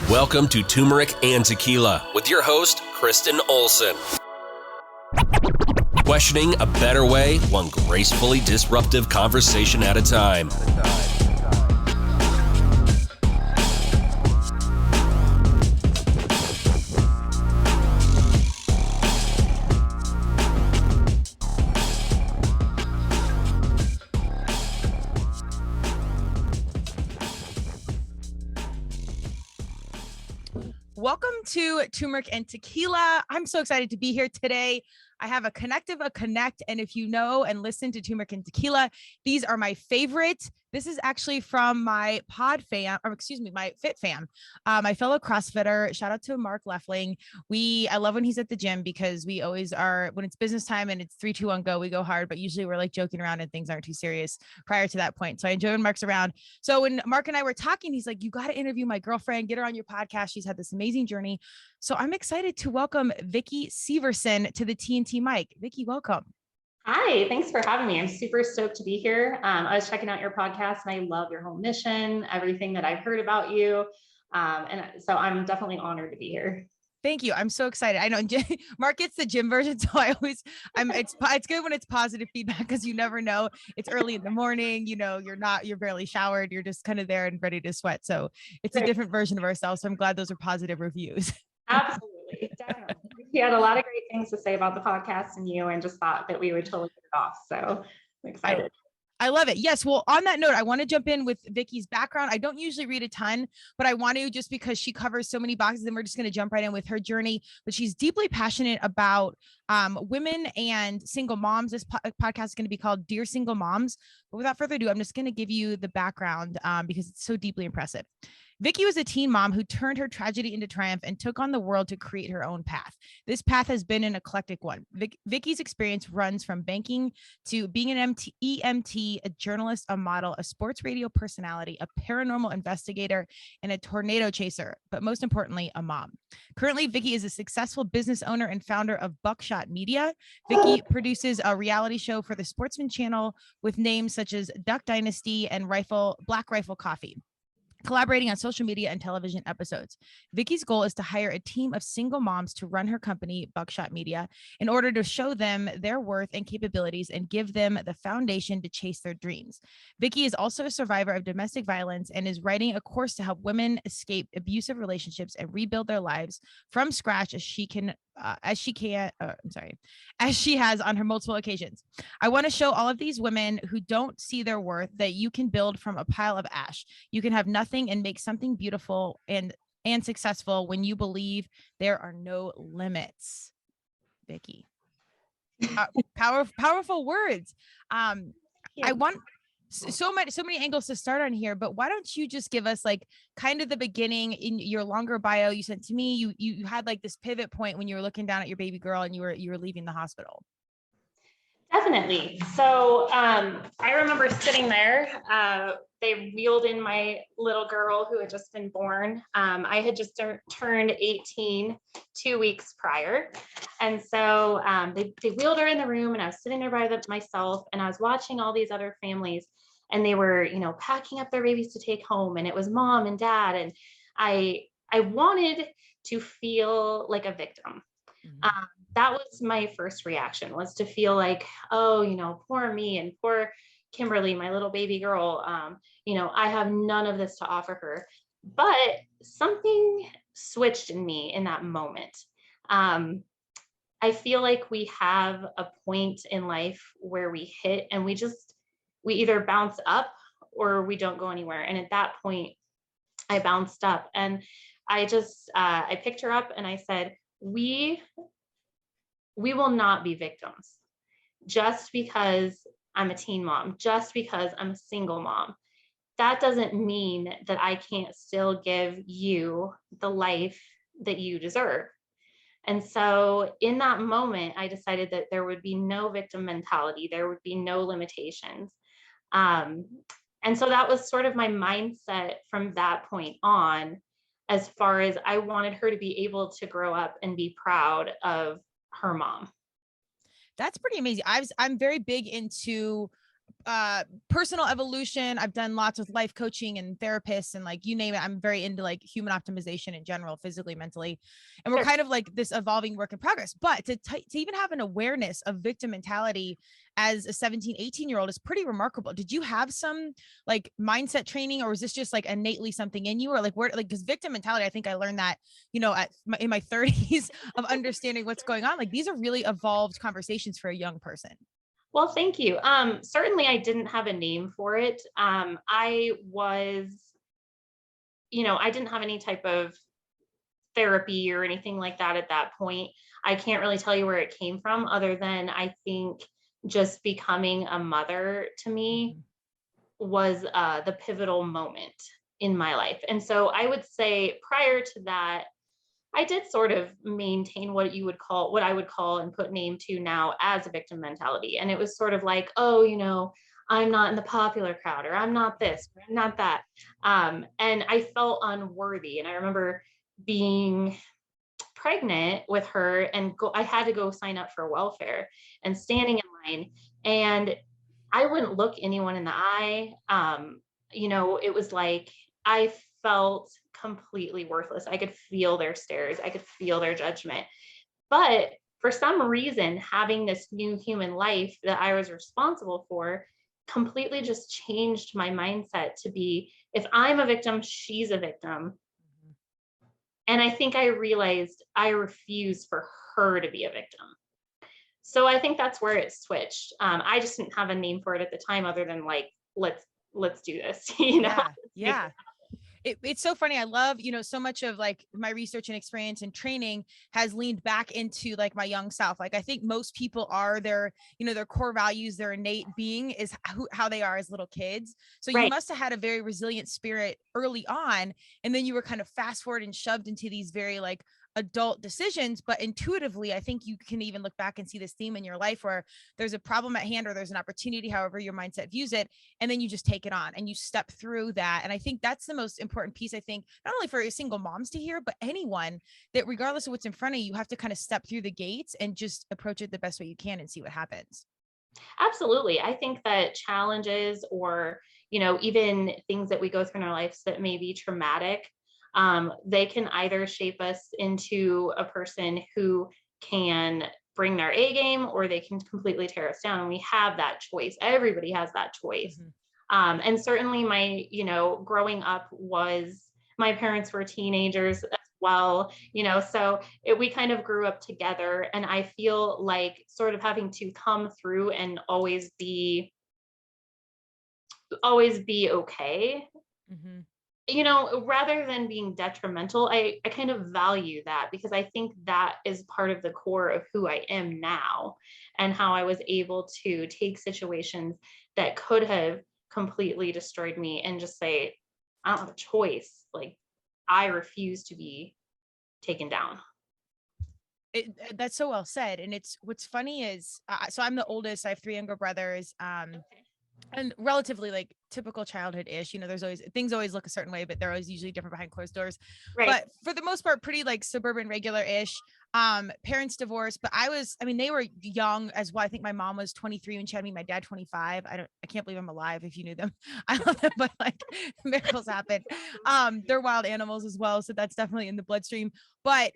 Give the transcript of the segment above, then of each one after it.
Welcome to Turmeric and Tequila with your host, Kristen Olson. Questioning a better way, one gracefully disruptive conversation at a time. Welcome to Turmeric and Tequila. I'm so excited to be here today. I have a connect, and if you know and listen to Turmeric and Tequila, these are my favorite. This is actually from my my Fit fam, my fellow CrossFitter. Shout out to Mark Leffling. I love when he's at the gym because we always are, when it's business time and it's 3, 2, 1, go, we go hard, but usually we're like joking around and things aren't too serious prior to that point. So I enjoy when Mark's around. So when Mark and I were talking, he's like, you got to interview my girlfriend, get her on your podcast. She's had this amazing journey. So I'm excited to welcome Vicki Severson to the TNT mic. Vicki, welcome. Hi, thanks for having me. I'm super stoked to be here. I was checking out your podcast and I love your whole mission, everything that I've heard about you. And so I'm definitely honored to be here. Thank you. I'm so excited. I know Mark gets the gym version, so it's good when it's positive feedback because you never know. It's early in the morning, you're barely showered. You're just kind of there and ready to sweat. So it's a different version of ourselves. So I'm glad those are positive reviews. Absolutely. Definitely. He had a lot of great things to say about the podcast and you, and just thought that we would totally get it off. So I'm excited. I love it. Yes. Well, on that note, I want to jump in with Vicki's background. I don't usually read a ton, but I want to just because she covers so many boxes, and we're just going to jump right in with her journey. But she's deeply passionate about women and single moms. This podcast is going to be called Dear Single Moms. But without further ado, I'm just going to give you the background because it's so deeply impressive. Vicki was a teen mom who turned her tragedy into triumph and took on the world to create her own path. This path has been an eclectic one. Vicki's experience runs from banking to being an EMT, a journalist, a model, a sports radio personality, a paranormal investigator, and a tornado chaser, but most importantly, a mom. Currently, Vicki is a successful business owner and founder of Buckshot Media. Vicki produces a reality show for the Sportsman Channel with names such as Duck Dynasty and Black Rifle Coffee, collaborating on social media and television episodes. Vicki's goal is to hire a team of single moms to run her company, Buckshot Media, in order to show them their worth and capabilities and give them the foundation to chase their dreams. Vicki is also a survivor of domestic violence and is writing a course to help women escape abusive relationships and rebuild their lives from scratch as she has on her multiple occasions. I want to show all of these women who don't see their worth that you can build from a pile of ash. You can have nothing and make something beautiful and successful when you believe there are no limits. Vicki, powerful words. I want so many angles to start on here, but why don't you just give us like kind of the beginning in your longer bio you sent to me? You had like this pivot point when you were looking down at your baby girl and you were leaving the hospital. Definitely. So I remember sitting there. They wheeled in my little girl who had just been born. I had just turned 18 2 weeks prior. And so they wheeled her in the room, and I was sitting there by myself, and I was watching all these other families, and they were, packing up their babies to take home, and it was mom and dad. And I wanted to feel like a victim. Mm-hmm. That was my first reaction, was to feel like, oh, poor me and poor Kimberly, my little baby girl. I have none of this to offer her. But something switched in me in that moment. I feel like we have a point in life where we hit and we either bounce up or we don't go anywhere. And at that point, I bounced up, and I picked her up and I said, we will not be victims just because I'm a teen mom, just because I'm a single mom. That doesn't mean that I can't still give you the life that you deserve. And so in that moment, I decided that there would be no victim mentality. There would be no limitations. And so that was sort of my mindset from that point on, as far as I wanted her to be able to grow up and be proud of her mom. That's pretty amazing. I'm very big into personal evolution. I've done lots with life coaching and therapists and like you name it. I'm very into like human optimization in general, physically, mentally. And we're Sure. kind of like this evolving work in progress. But to even have an awareness of victim mentality as a 17, 18-year-old is pretty remarkable. Did you have some like mindset training, or was this just like innately something in you, or like where, like, because victim mentality, I think I learned that, you know, in my 30s of understanding what's going on. Like these are really evolved conversations for a young person. Well, thank you. Certainly I didn't have a name for it. I was, I didn't have any type of therapy or anything like that at that point. I can't really tell you where it came from, other than I think just becoming a mother to me was the pivotal moment in my life. And so I would say prior to that, I did sort of maintain what I would call and put name to now as a victim mentality. And it was sort of like, oh, I'm not in the popular crowd, or I'm not this, or I'm not that. And I felt unworthy. And I remember being pregnant with her and I had to go sign up for welfare and standing in line. And I wouldn't look anyone in the eye. It was like I felt completely worthless. I could feel their stares. I could feel their judgment. But for some reason, having this new human life that I was responsible for completely just changed my mindset to be, if I'm a victim, she's a victim. And I think I realized I refuse for her to be a victim. So I think that's where it switched. I just didn't have a name for it at the time, other than like, let's do this, Yeah. It's so funny. I love, so much of like my research and experience and training has leaned back into like my young self. Like I think most people are their core values, their innate being is how they are as little kids. So you Right. must have had a very resilient spirit early on. And then you were kind of fast forward and shoved into these very like adult decisions, but intuitively, I think you can even look back and see this theme in your life where there's a problem at hand or there's an opportunity, however your mindset views it, and then you just take it on and you step through that. And I think that's the most important piece, I think, not only for single moms to hear, but anyone, that regardless of what's in front of you, you have to kind of step through the gates and just approach it the best way you can and see what happens. Absolutely. I think that challenges or, even things that we go through in our lives that may be traumatic, they can either shape us into a person who can bring their A game, or they can completely tear us down. And we have that choice. Everybody has that choice. And certainly growing up my parents were teenagers as well, so we kind of grew up together. And I feel like sort of having to come through and always be okay, rather than being detrimental. I kind of value that, because I think that is part of the core of who I am now, and how I was able to take situations that could have completely destroyed me and just say, I don't have a choice. Like, I refuse to be taken down. That's so well said. And what's funny is, so I'm the oldest. I have three younger brothers. And relatively like typical childhood-ish, there's always look a certain way, but they're always usually different behind closed doors. Right. But for the most part, pretty like suburban, regular-ish. Parents divorced, but they were young as well. I think my mom was 23 when she had me, my dad 25. I can't believe I'm alive if you knew them. I love them, but like miracles happen. They're wild animals as well. So that's definitely in the bloodstream. But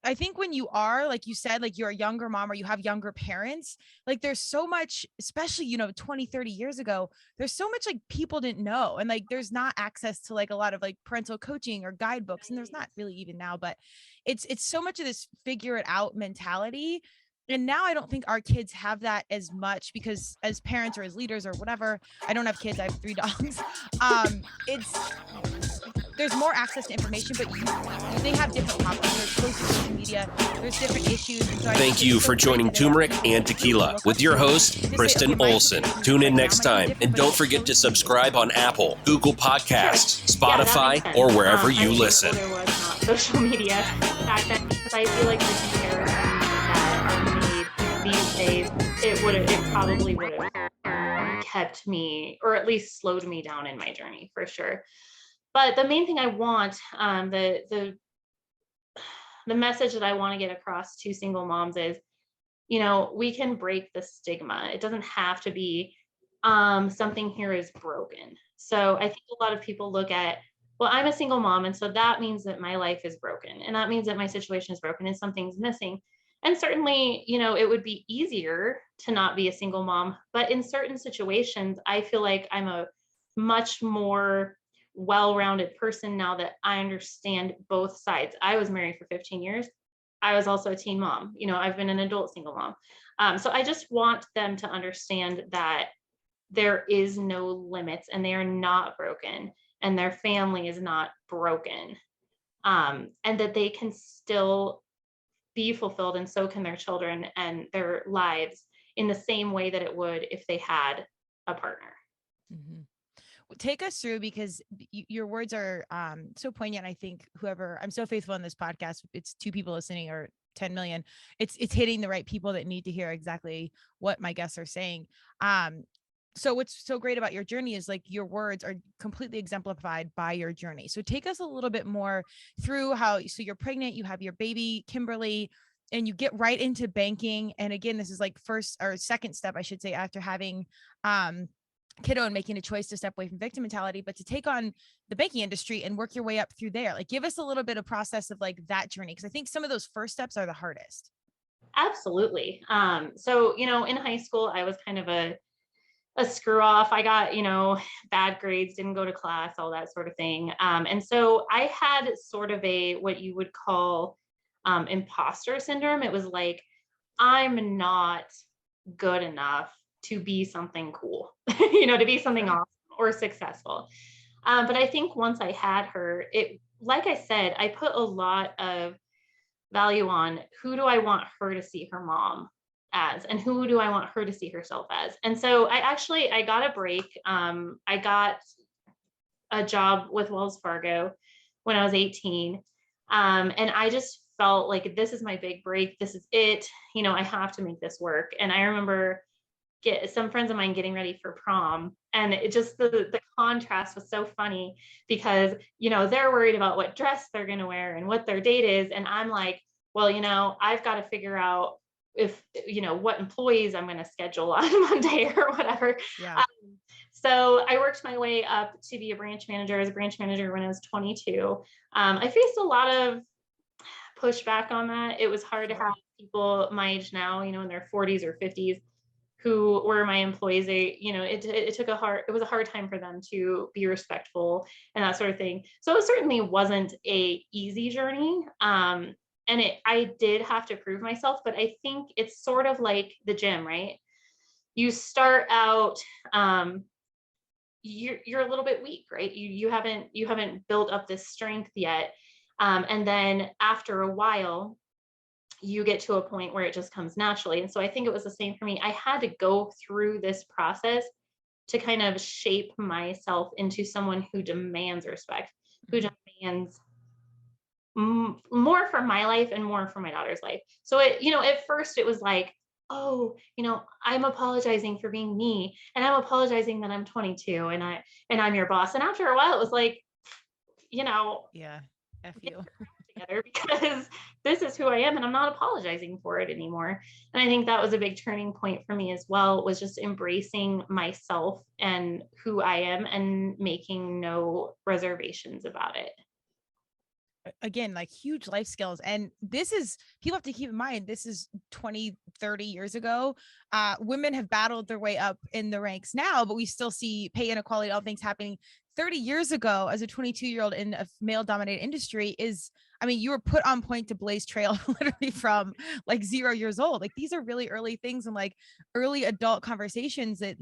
I think when you are, like you said, like you're a younger mom or you have younger parents, like there's so much, especially, 20, 30 years ago, there's so much like people didn't know. And like, there's not access to like a lot of like parental coaching or guidebooks. And there's not really even now, but it's so much of this figure it out mentality. And now I don't think our kids have that as much, because as parents or as leaders or whatever, I don't have kids, I have 3 dogs. There's more access to information, but they have different problems. There's close to social media, there's different issues. And so Thank you for joining Turmeric and Tequila with your host, Kristen Olson. Tune in next time, and don't forget to subscribe on Apple, Google Podcasts, Spotify, or wherever you listen. There was not social media back then, because I feel like the comparisons that are made these days, it probably would have kept me, or at least slowed me down in my journey for sure. But the main thing I want, the message that I want to get across to single moms is, we can break the stigma. It doesn't have to be something here is broken. So I think a lot of people look at, well, I'm a single mom, and so that means that my life is broken, and that means that my situation is broken and something's missing. And certainly, it would be easier to not be a single mom, but in certain situations, I feel like I'm a much more well-rounded person now that I understand both sides. I was married for 15 years. I was also a teen mom. I've been an adult single mom. So I just want them to understand that there is no limits, and they are not broken, and their family is not broken, and that they can still be fulfilled, and so can their children and their lives in the same way that it would if they had a partner. Mm-hmm. Take us through, because your words are so poignant. I think I'm so faithful in this podcast. It's 2 people listening or 10 million. It's hitting the right people that need to hear exactly what my guests are saying. So what's so great about your journey is like your words are completely exemplified by your journey. So take us a little bit more through so you're pregnant, you have your baby, Kimberly, and you get right into banking. And again, this is like first or second step, I should say, after having kiddo and making a choice to step away from victim mentality, but to take on the banking industry and work your way up through there. Like, give us a little bit of process of like that journey, because I think some of those first steps are the hardest. Absolutely. So, in high school, I was kind of a screw off. I got, bad grades, didn't go to class, all that sort of thing. And so I had sort of what you would call imposter syndrome. It was like, I'm not good enough to be something cool, to be something awesome or successful. But I think once I had her, like I said, I put a lot of value on who do I want her to see her mom as, and who do I want her to see herself as. And so I got a break. I got a job with Wells Fargo when I was 18. And I just felt like, this is my big break. This is it. I have to make this work. And I remember some friends of mine getting ready for prom, and it just, the contrast was so funny, because, they're worried about what dress they're going to wear and what their date is. And I'm like, well, I've got to figure out if, what employees I'm going to schedule on Monday or whatever. Yeah. So I worked my way up to be a branch manager. As a branch manager when I was 22. I faced a lot of pushback on that. It was hard to have people my age now, in their 40s or 50s, who were my employees. It was a hard time for them to be respectful and that sort of thing. So it certainly wasn't a easy journey. And I did have to prove myself, but I think it's sort of like the gym, right? You start out, you're a little bit weak, right? You haven't built up this strength yet. And then after a while, you get to a point where it just comes naturally. And so I think it was the same for me. I had to go through this process to kind of shape myself into someone who demands respect, who demands more for my life and more for my daughter's life. So at first it was like, oh, I'm apologizing for being me, and I'm apologizing that I'm 22 and I'm your boss. And after a while it was like, yeah, F you. Together, because this is who I am, and I'm not apologizing for it anymore. And I think that was a big turning point for me as well, was just embracing myself and who I am and making no reservations about it. Again, like huge life skills. And people have to keep in mind, this is 20, 30 years ago. Women have battled their way up in the ranks now, but we still see pay inequality, all things happening. 30 years ago, as a 22-year-old in a male-dominated industry, you were put on point to blaze trail literally from like 0 years old. Like, these are really early things, and like early adult conversations that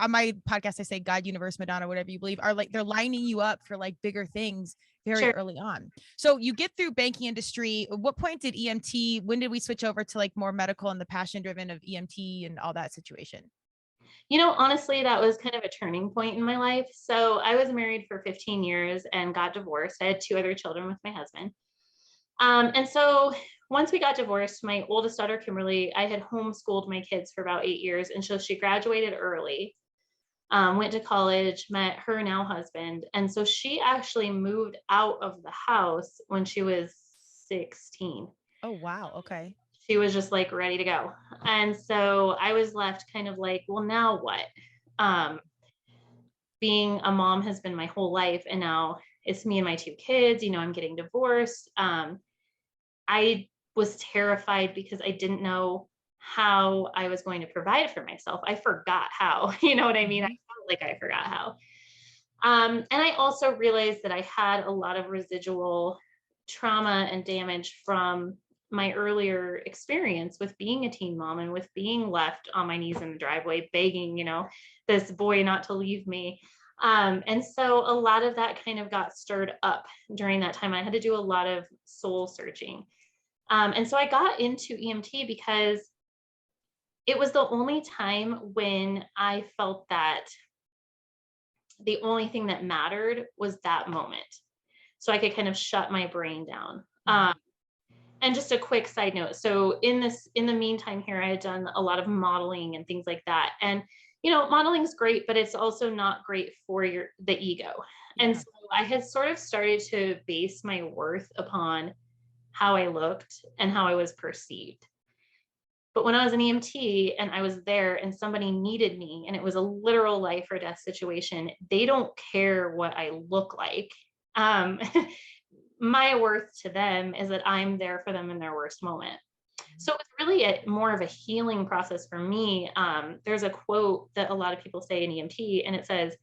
on my podcast, I say God, universe, Madonna, whatever you believe, are like, they're lining you up for like bigger things very early on. So you get through banking industry. What point did EMT, when did we switch over to like more medical and the passion driven of EMT and all that situation? Honestly, that was kind of a turning point in my life. So I was married for 15 years and got divorced. I had 2 other children with my husband. And so once we got divorced, my oldest daughter, Kimberly, I had homeschooled my kids for about 8 years. And so she graduated early, went to college, met her now husband. And so she actually moved out of the house when she was 16. Oh, wow. Okay. She was just like ready to go. And so I was left kind of like, well, now what? Being a mom has been my whole life, and now it's me and my 2 kids. I'm getting divorced. I was terrified because I didn't know how I was going to provide for myself. I forgot how, you know what I mean? I felt like I forgot how. And I also realized that I had a lot of residual trauma and damage from my earlier experience with being a teen mom and with being left on my knees in the driveway, begging, this boy not to leave me. And so a lot of that kind of got stirred up during that time. I had to do a lot of soul searching. And so I got into EMT because it was the only time when I felt that the only thing that mattered was that moment. So I could kind of shut my brain down. And just a quick side note. So in the meantime here, I had done a lot of modeling and things like that. And, modeling is great, but it's also not great for the ego. Yeah. And so I had sort of started to base my worth upon how I looked and how I was perceived. But when I was an EMT and I was there and somebody needed me and it was a literal life or death situation, they don't care what I look like. My worth to them is that I'm there for them in their worst moment. So it's really more of a healing process for me. There's a quote that a lot of people say in EMT, and it says,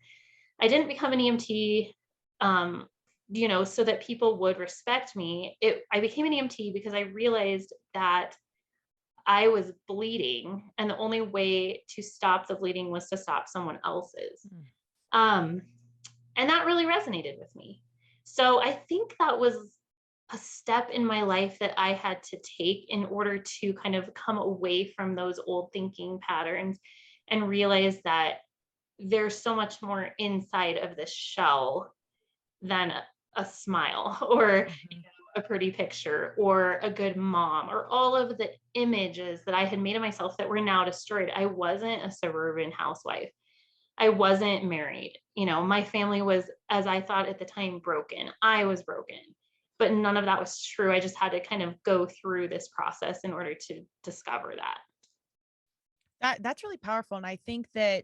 I didn't become an EMT, so that people would respect me. I became an EMT because I realized that I was bleeding, and the only way to stop the bleeding was to stop someone else's. And that really resonated with me. So I think that was a step in my life that I had to take in order to kind of come away from those old thinking patterns and realize that there's so much more inside of this shell than a smile or a pretty picture or a good mom or all of the images that I had made of myself that were now destroyed. I wasn't a suburban housewife. I wasn't married. My family was, as I thought at the time, broken. I was broken, but none of that was true. I just had to kind of go through this process in order to discover that. That's really powerful. And I think that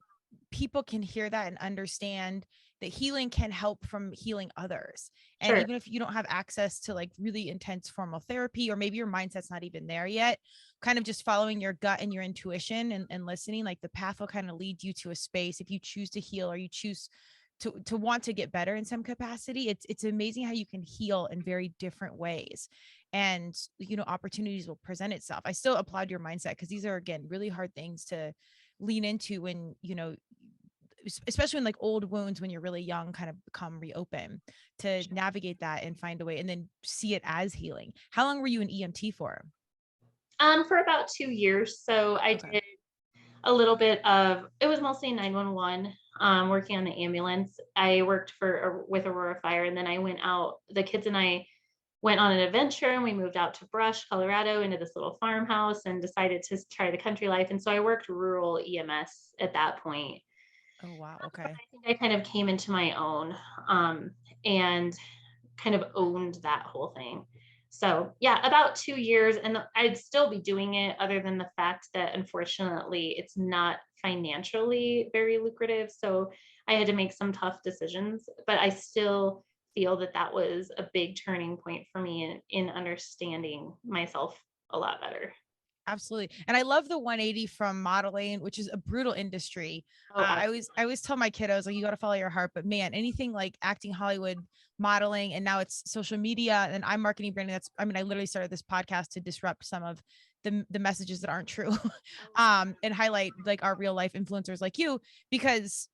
people can hear that and understand that healing can help from healing others. And Sure. Even if you don't have access to like really intense formal therapy, or maybe your mindset's not even there yet, kind of just following your gut and your intuition and listening, like the path will kind of lead you to a space. If you choose to heal or you choose to want to get better in some capacity, it's amazing how you can heal in very different ways. And, opportunities will present itself. I still applaud your mindset because these are, again, really hard things to lean into when, especially when like old wounds when you're really young kind of become reopen, to navigate that and find a way and then see it as healing. How long were you an EMT for? For about 2 years. So I did a little bit of, it was mostly 911, working on the ambulance. I worked with Aurora Fire, and then I went out, the kids and I went on an adventure, and we moved out to Brush, Colorado, into this little farmhouse and decided to try the country life. And so I worked rural EMS at that point. Oh, wow. Okay. I think I kind of came into my own, and kind of owned that whole thing. So yeah, about 2 years, and I'd still be doing it, other than the fact that unfortunately it's not financially very lucrative. So I had to make some tough decisions, but I still feel that was a big turning point for me in understanding myself a lot better. Absolutely. And I love the 180 from modeling, which is a brutal industry. I always tell my kiddos, like, you got to follow your heart, but man, anything like acting, Hollywood, modeling, and now it's social media, and I'm marketing branding. I literally started this podcast to disrupt some of the messages that aren't true, and highlight like our real life influencers like you, because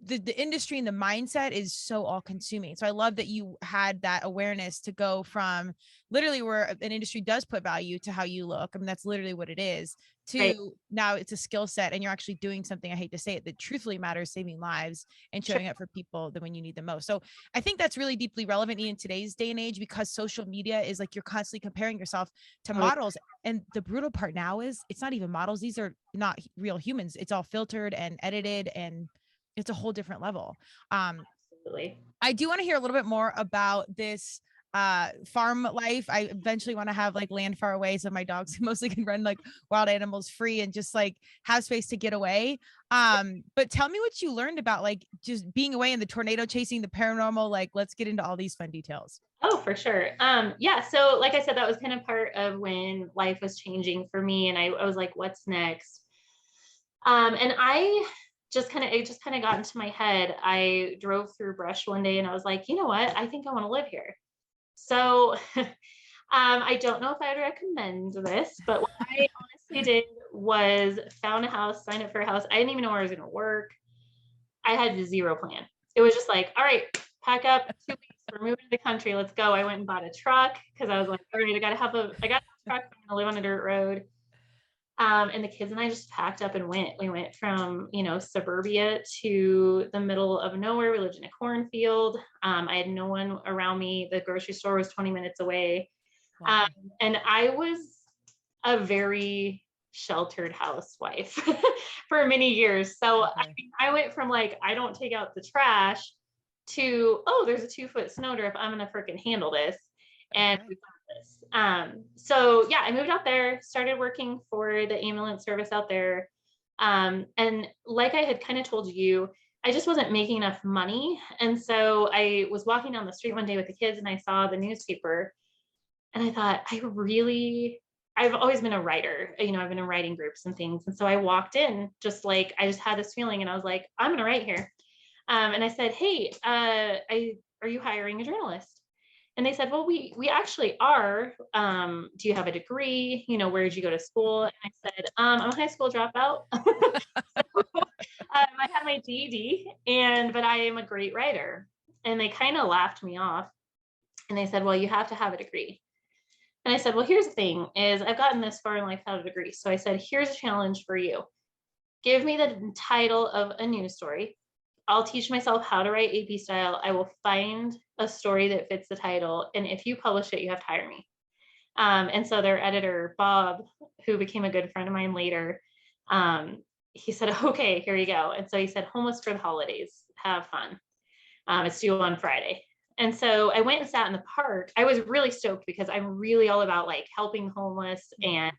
the industry and the mindset is so all consuming. So I love that you had that awareness to go from literally where an industry does put value to how you look. I mean, that's literally what it is, to right. Now it's a skill set and you're actually doing something, I hate to say it, that truthfully matters, saving lives and showing up for people that when you need the most. So I think that's really deeply relevant in today's day and age, because social media is like, you're constantly comparing yourself to models. And the brutal part now is it's not even models. These are not real humans. It's all filtered and edited, and it's a whole different level. Absolutely. I do want to hear a little bit more about this farm life. I eventually want to have like land far away so my dogs mostly can run like wild animals free and just like have space to get away. But tell me what you learned about like just being away and the tornado chasing, the paranormal. Like, let's get into all these fun details. Oh, for sure. Yeah. So like I said, that was kind of part of when life was changing for me. And I was like, what's next? And it just kind of got into my head. I drove through brush one day and I was like, you know what? I think I want to live here. So I don't know if I'd recommend this, but what I honestly did was found a house, signed up for a house. I didn't even know where I was going to work. I had zero plan. It was just like, all right, pack up 2 weeks. We're moving to the country. Let's go. I went and bought a truck because I was like, all right, I got a truck. I'm going to live on a dirt road. And the kids and I just packed up and went. We went from, suburbia to the middle of nowhere. We lived in a cornfield. I had no one around me. The grocery store was 20 minutes away. Wow. And I was a very sheltered housewife for many years. So I went from like, I don't take out the trash to, oh, there's a 2-foot snowdrift. I'm going to freaking handle this. And we got this. So yeah, I moved out there, started working for the ambulance service out there. And like I had kind of told you, I just wasn't making enough money. And so I was walking down the street one day with the kids and I saw the newspaper and I thought, I've always been a writer, I've been in writing groups and things. And so I walked in just like, I just had this feeling and I was like, I'm going to write here. And I said, hey, are you hiring a journalist? And they said, well, we actually are. Do you have a degree? Where did you go to school? And I said, I'm a high school dropout. I had my GED, but I am a great writer. And they kind of laughed me off. And they said, well, you have to have a degree. And I said, well, here's the thing is I've gotten this far in life without a degree. So I said, here's a challenge for you. Give me the title of a news story. I'll teach myself how to write AP style. I will find a story that fits the title. And if you publish it, you have to hire me. And so their editor, Bob, who became a good friend of mine later, he said, okay, here you go. And so he said, homeless for the holidays, have fun. It's due on Friday. And so I went and sat in the park. I was really stoked because I'm really all about like helping homeless and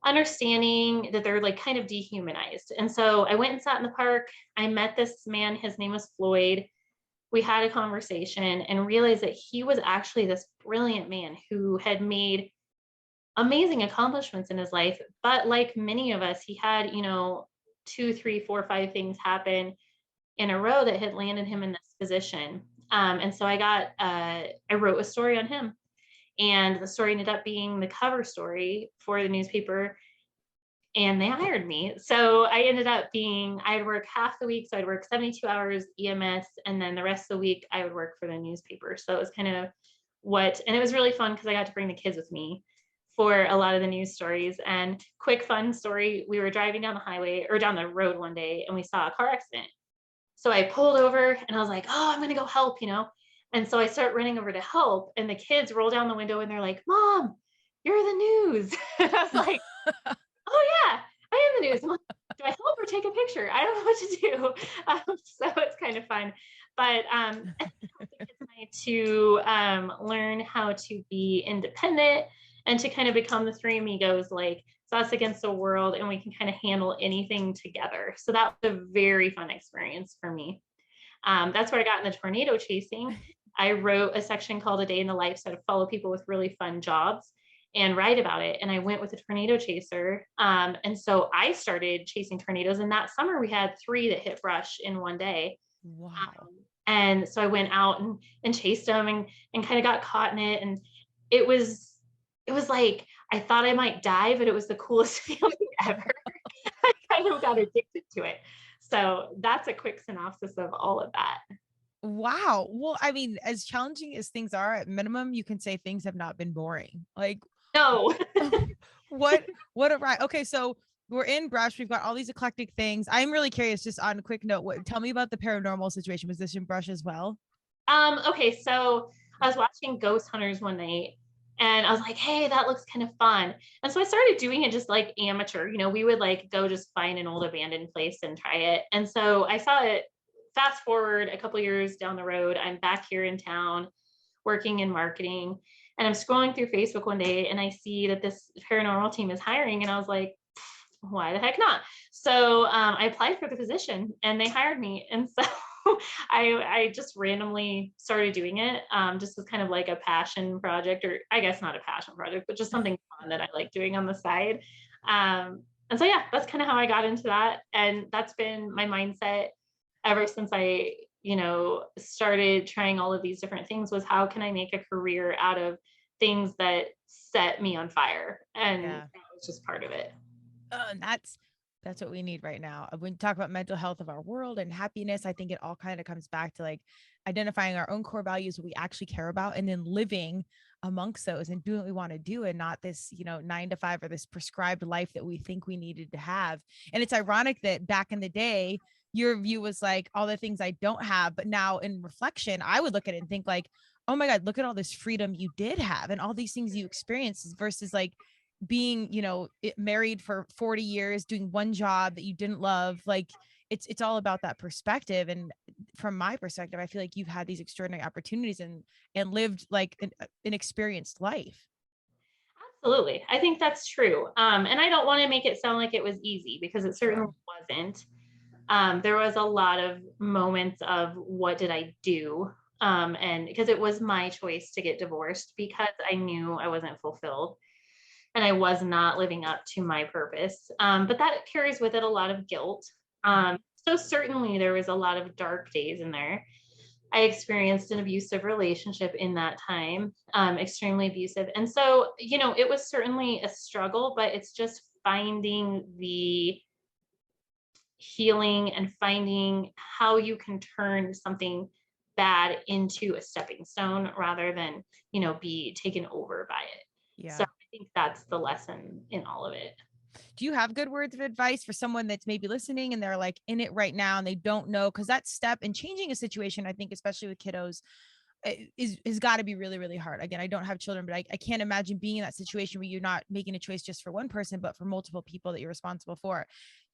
understanding that they're like kind of dehumanized. And so I went and sat in the park. I met this man. His name was Floyd. We had a conversation and realized that he was actually this brilliant man who had made amazing accomplishments in his life. But like many of us, he had, 2, 3, 4, 5 things happen in a row that had landed him in this position. And so I wrote a story on him. And the story ended up being the cover story for the newspaper. And they hired me. So I ended up I'd work half the week. So I'd work 72 hours EMS. And then the rest of the week I would work for the newspaper. So it was kind of and it was really fun because I got to bring the kids with me for a lot of the news stories. And quick fun story, we were driving down the highway or down the road one day and we saw a car accident. So I pulled over and I was like, oh, I'm going to go help, And so I start running over to help and the kids roll down the window and they're like, Mom, you're the news. And I was like, oh yeah, I am the news. I'm like, do I help or take a picture? I don't know what to do. So it's kind of fun. But the kids and I to learn how to be independent and to kind of become the three amigos, like it's us against the world and we can kind of handle anything together. So that was a very fun experience for me. That's where I got in the tornado chasing. I wrote a section called A Day in the Life, so to follow people with really fun jobs and write about it. And I went with a tornado chaser. And so I started chasing tornadoes. And that summer we had 3 that hit brush in one day. Wow. And so I went out and chased them and kind of got caught in it. And it was like, I thought I might die, but it was the coolest feeling ever. I kind of got addicted to it. So that's a quick synopsis of all of that. Wow. Well, I mean, as challenging as things are, at minimum, you can say things have not been boring. Like, no. what a ride. Okay, so we're in brush. We've got all these eclectic things. I'm really curious, just on a quick note, tell me about the paranormal situation. Was this in brush as well? Okay, so I was watching Ghost Hunters one night and I was like, hey, that looks kind of fun. And so I started doing it just like amateur. We would like go just find an old abandoned place and try it. And so I saw it. Fast forward a couple years down the road, I'm back here in town. working in marketing, and I'm scrolling through Facebook one day and I see that this paranormal team is hiring, and I was like, why the heck not? So I applied for the position and they hired me. And so I just randomly started doing it, just as kind of like a passion project, or I guess not a passion project, but just something fun that I like doing on the side. And so, yeah, that's kind of how I got into that. And that's been my mindset ever since I, started trying all of these different things, was how can I make a career out of things that set me on fire? And that was just part of it. And that's what we need right now. When we talk about mental health of our world and happiness, I think it all kind of comes back to like identifying our own core values, what we actually care about, and then living amongst those and doing what we want to do, and not this, 9 to 5 or this prescribed life that we think we needed to have. And it's ironic that back in the day, your view was like all the things I don't have, but now in reflection, I would look at it and think like, oh my God, look at all this freedom you did have and all these things you experienced versus like being, married for 40 years, doing one job that you didn't love. Like it's all about that perspective. And from my perspective, I feel like you've had these extraordinary opportunities and lived like an experienced life. Absolutely. I think that's true. And I don't want to make it sound like it was easy, because it certainly wasn't. There was a lot of moments of what did I do? And because it was my choice to get divorced, because I knew I wasn't fulfilled and I was not living up to my purpose. But that carries with it a lot of guilt. So certainly there was a lot of dark days in there. I experienced an abusive relationship in that time, extremely abusive. And so, it was certainly a struggle, but it's just finding the healing and finding how you can turn something bad into a stepping stone rather than, be taken over by it. Yeah. So I think that's the lesson in all of it. Do you have good words of advice for someone that's maybe listening and they're like in it right now and they don't know? Because that step in changing a situation, I think, especially with kiddos, has got to be really, really hard. Again, I don't have children, but I can't imagine being in that situation where you're not making a choice just for one person, but for multiple people that you're responsible for.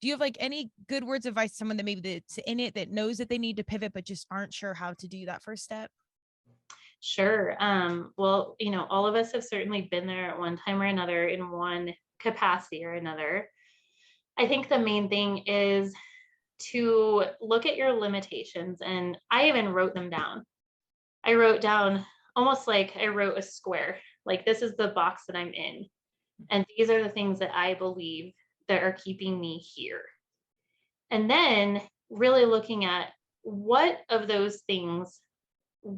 Do you have like any good words of advice to someone that maybe that's in it, that knows that they need to pivot, but just aren't sure how to do that first step? Sure. Well, all of us have certainly been there at one time or another in one capacity or another. I think the main thing is to look at your limitations, and I even wrote them down. I wrote down almost like I wrote a square, like this is the box that I'm in. And these are the things that I believe that are keeping me here. And then really looking at what of those things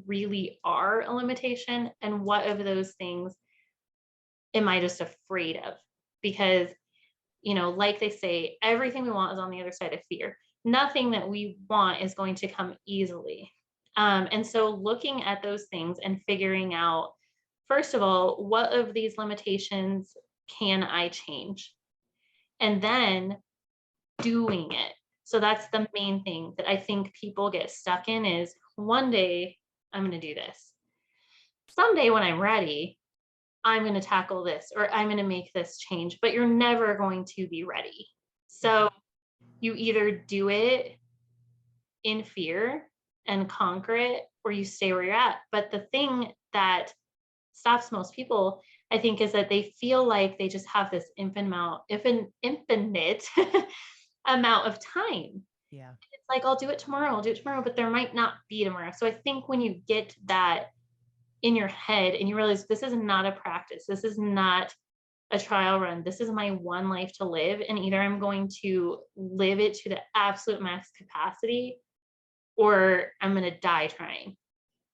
really are a limitation and what of those things am I just afraid of? Because, like they say, everything we want is on the other side of fear. Nothing that we want is going to come easily. And so looking at those things and figuring out, first of all, what of these limitations can I change? And then doing it. So that's the main thing that I think people get stuck in, is one day I'm going to do this. Someday when I'm ready, I'm going to tackle this, or I'm going to make this change, but you're never going to be ready. So you either do it in fear and conquer it, or you stay where you're at. But the thing that stops most people, I think, is that they feel like they just have this infinite amount of time. Yeah. It's like, I'll do it tomorrow, but there might not be tomorrow. So I think when you get that in your head and you realize this is not a practice, this is not a trial run, this is my one life to live, and either I'm going to live it to the absolute max capacity, or I'm going to die trying.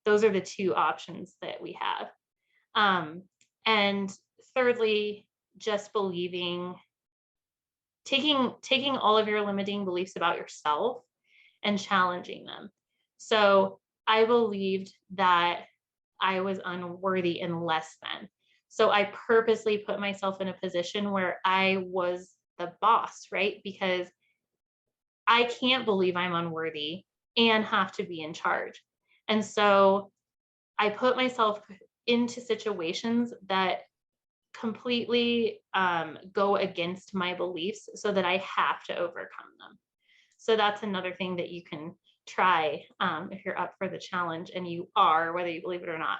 Those are the two options that we have. And thirdly, just believing, taking all of your limiting beliefs about yourself and challenging them. So I believed that I was unworthy and less than. So I purposely put myself in a position where I was the boss, right? Because I can't believe I'm unworthy and have to be in charge. And so I put myself into situations that completely go against my beliefs so that I have to overcome them. So that's another thing that you can try if you're up for the challenge, and you are, whether you believe it or not.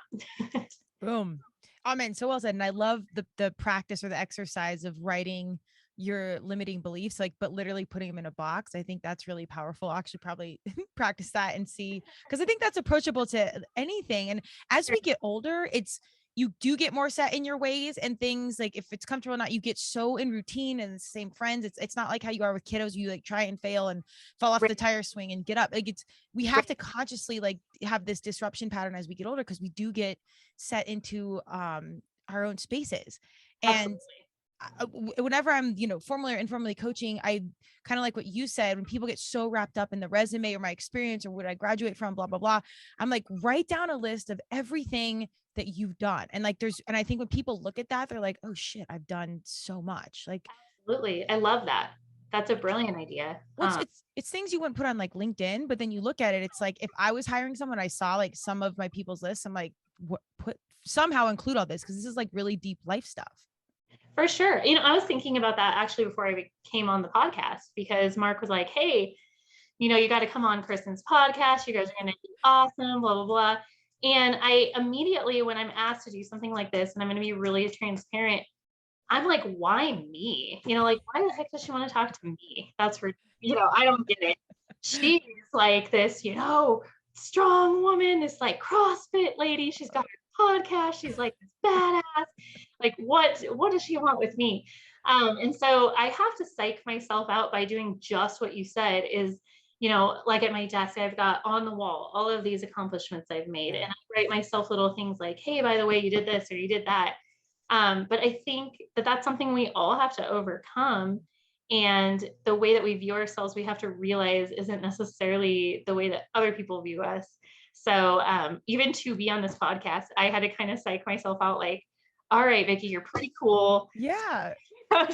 Boom. Oh man, so well said. And I love the practice or the exercise of writing your limiting beliefs, like, but literally putting them in a box. I think that's really powerful. I'll actually probably practice that and see, because I think that's approachable to anything. And as we get older, you do get more set in your ways and things, like if it's comfortable or not, you get so in routine and the same friends. It's not like how you are with kiddos. You like try and fail and fall off the tire swing and get up. Like we have to consciously like have this disruption pattern as we get older, because we do get set into our own spaces. And whenever I'm, formally or informally coaching, I kind of like what you said, when people get so wrapped up in the resume or my experience or what I graduate from, blah, blah, blah. I'm like, write down a list of everything that you've done. And like, and I think when people look at that, they're like, oh shit, I've done so much. Like, absolutely. I love that. That's a brilliant idea. Well, it's things you wouldn't put on like LinkedIn, but then you look at it, it's like, if I was hiring someone, I saw like some of my people's lists, I'm like, somehow include all this, because this is like really deep life stuff. For sure. I was thinking about that actually before I came on the podcast, because Mark was like, hey, you got to come on Kristen's podcast. You guys are going to be awesome, blah, blah, blah. And I immediately, when I'm asked to do something like this, and I'm going to be really transparent, I'm like, why me? Like, why the heck does she want to talk to me? That's for, I don't get it. She's like this, strong woman, this like CrossFit lady. She's got her podcast. She's like this badass. Like, what does she want with me? And so I have to psych myself out by doing just what you said is, like at my desk, I've got on the wall all of these accomplishments I've made. And I write myself little things like, hey, by the way, you did this or you did that. But I think that that's something we all have to overcome. And the way that we view ourselves, we have to realize isn't necessarily the way that other people view us. So even to be on this podcast, I had to kind of psych myself out like, all right, Vicki, you're pretty cool. Yeah.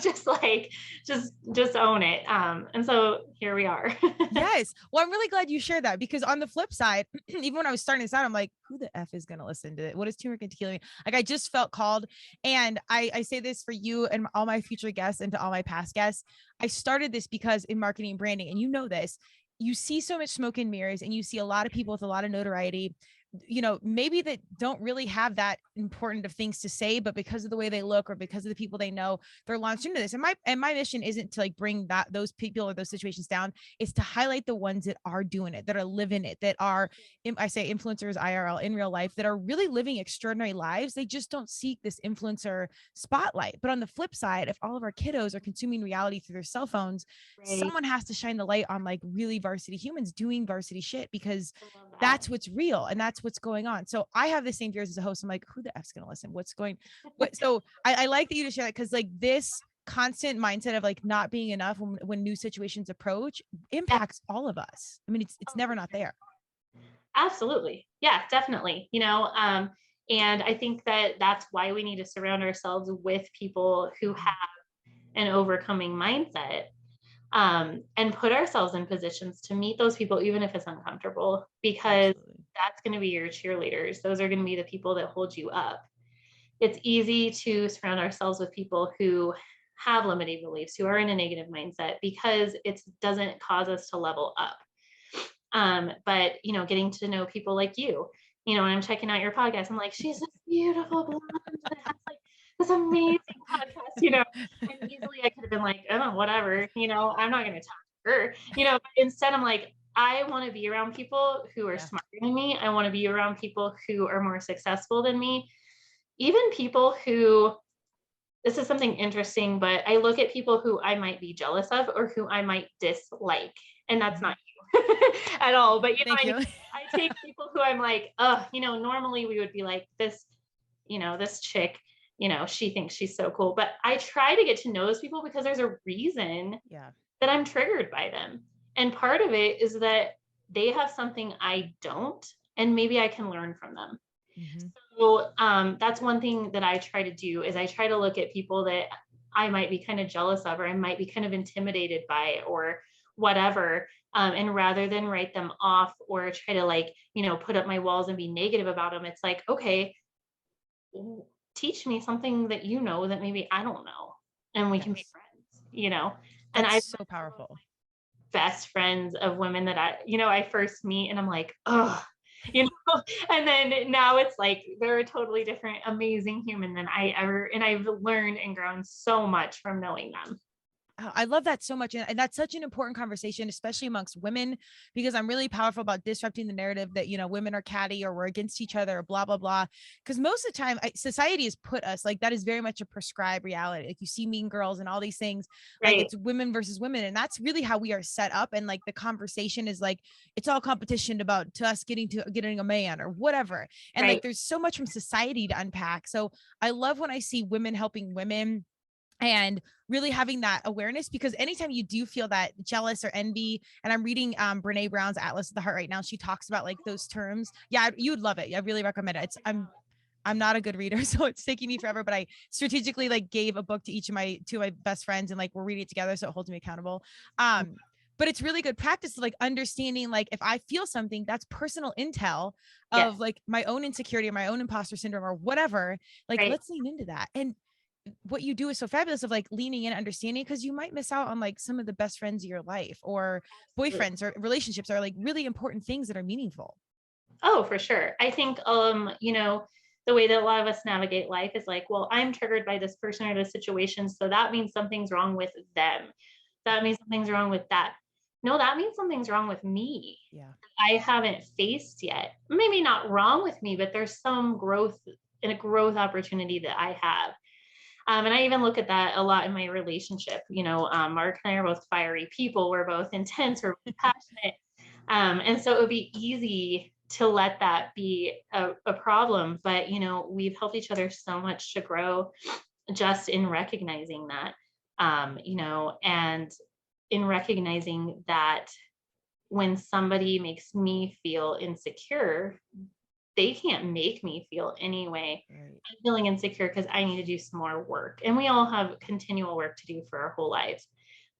Just like, just own it. And so here we are. Yes. Well, I'm really glad you shared that, because on the flip side, even when I was starting this out, I'm like, who the F is going to listen to it? What is Turmeric and Tequila? Like, I just felt called. And I say this for you and all my future guests and to all my past guests. I started this because in marketing and branding, and this, you see so much smoke and mirrors, and you see a lot of people with a lot of notoriety, maybe that don't really have that important of things to say, but because of the way they look or because of the people they know, they're launched into this. And my mission isn't to like bring those people or those situations down. It's to highlight the ones that are doing it, that are living it, that are, I say influencers IRL, in real life, that are really living extraordinary lives. They just don't seek this influencer spotlight. But on the flip side, if all of our kiddos are consuming reality through their cell phones, someone has to shine the light on like really varsity humans doing varsity shit, because that's what's real and that's what's going on. So I have the same fears as a host. I'm like, who the F's gonna listen? So I like that you just share that, because like this constant mindset of like not being enough when new situations approach impacts all of us. I mean, it's never not there. Absolutely. Yeah, definitely. And I think that that's why we need to surround ourselves with people who have an overcoming mindset, and put ourselves in positions to meet those people, even if it's uncomfortable, because that's going to be your cheerleaders. Those are going to be the people that hold you up. It's easy to surround ourselves with people who have limiting beliefs, who are in a negative mindset, because it doesn't cause us to level up. But, getting to know people like you, when I'm checking out your podcast, I'm like, she's this beautiful blonde that has like this amazing podcast, and easily I could have been like, oh, whatever, I'm not going to talk to her, but instead I'm like, I want to be around people who are smarter than me. I want to be around people who are more successful than me. Even people who, this is something interesting, but I look at people who I might be jealous of or who I might dislike. And that's not you at all. But, I take people who I'm like, normally we would be like this, this chick, she thinks she's so cool. But I try to get to know those people because there's a reason that I'm triggered by them. And part of it is that they have something I don't, and maybe I can learn from them. Mm-hmm. So that's one thing that I try to do is I try to look at people that I might be kind of jealous of, or I might be kind of intimidated by, or whatever. And rather than write them off or try to put up my walls and be negative about them, it's like, okay, teach me something that that maybe I don't know, and we can be friends, And that's so powerful. best friends of women that I first meet and I'm like, oh, and then now it's like, they're a totally different, amazing human than and I've learned and grown so much from knowing them. Oh, I love that so much. And that's such an important conversation, especially amongst women, because I'm really powerful about disrupting the narrative that, women are catty or we're against each other or blah, blah, blah. Because most of the time society has put us like, that is very much a prescribed reality. Like you see Mean Girls and all these things, like Right. it's women versus women. And that's really how we are set up. And like the conversation is like, it's all competition about to us getting a man or whatever. And Right. like, there's so much from society to unpack. So I love when I see women helping women and really having that awareness, because anytime you do feel that jealous or envy, and I'm reading Brene Brown's Atlas of the Heart right now, she talks about like those terms. Yeah, you would love it. I really recommend it. I'm not a good reader, so it's taking me forever, but I strategically like gave a book to each of my best friends, and like we're reading it together, so it holds me accountable. But it's really good practice to like understanding, like if I feel something, that's personal intel of like my own insecurity or my own imposter syndrome or whatever. Like let's lean into that. And what you do is so fabulous of like leaning in, understanding, because you might miss out on like some of the best friends of your life or boyfriends or relationships are like really important things that are meaningful. Oh, for sure. I think, the way that a lot of us navigate life is like, well, I'm triggered by this person or this situation. So that means something's wrong with them. That means something's wrong with that. No, that means something's wrong with me. Yeah. I haven't faced yet. Maybe not wrong with me, but there's some growth and a growth opportunity that I have. And I even look at that a lot in my relationship. Mark and I are both fiery people. We're both intense. We're passionate. And so it would be easy to let that be a problem. But, we've helped each other so much to grow just in recognizing that, and in recognizing that when somebody makes me feel insecure, they can't make me feel anyway. Right. I'm feeling insecure because I need to do some more work. And we all have continual work to do for our whole lives.